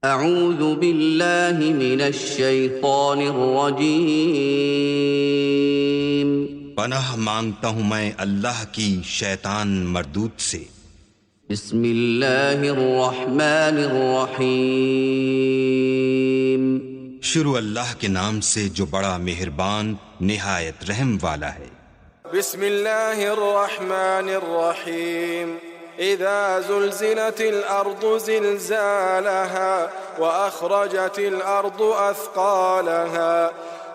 अऊज़ु बिल्लाहि मिनश शैतानिर रजीम। पनाह मांगता हूँ मैं अल्लाह की शैतान मरदूत से। बिस्मिल्लाहिर रहमानिर रहीम। शुरू अल्लाह के नाम से जो बड़ा मेहरबान निहायत रहम वाला है। बिस्मिल्लाहिर रहमानिर रहीम। इज़ा ज़ुल्ज़िलतिल अर्दु ज़िल्ज़ालहा व अख़रजतिल अर्दु अथक़ालहा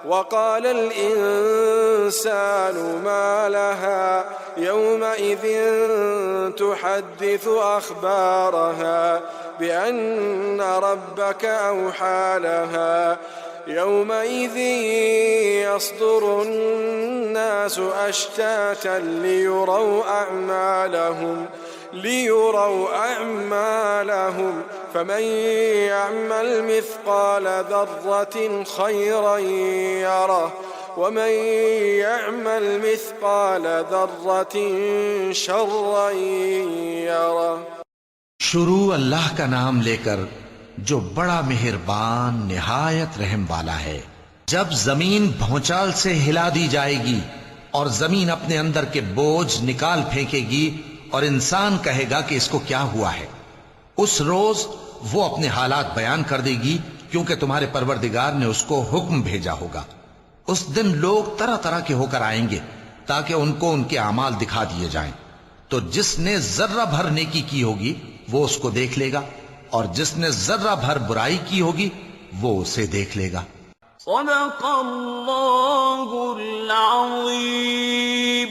व क़ालल इंसानु मा लहा यौमइज़िन तुहद्दिसु अख़बारहा बिअन्न रब्बक अवहा लहा यौमइज़ यस्दुरु अन्नासु अश्तातन लियुरौ अअमालहुम फमन यअमल मिस्क़ाल ज़र्रतिन खैरन यरह वमन यअमल मिस्क़ाल ज़र्रतिन शर्रन यरह। शुरू अल्लाह का नाम लेकर जो बड़ा मेहरबान निहायत रहम वाला है। जब जमीन भौचाल से हिला दी जाएगी और जमीन अपने अंदर के बोझ निकाल फेंकेगी और इंसान कहेगा कि इसको क्या हुआ है, उस रोज वो अपने हालात बयान कर देगी क्योंकि तुम्हारे परवरदिगार ने उसको हुक्म भेजा होगा। उस दिन लोग तरह तरह के होकर आएंगे ताकि उनको उनके अमाल दिखा दिए जाएं। तो जिसने जर्रा भर नेकी की होगी वो उसको देख लेगा और जिसने जर्रा भर बुराई की होगी वो उसे देख लेगा। सदक़ल्लाहुल अज़ीम।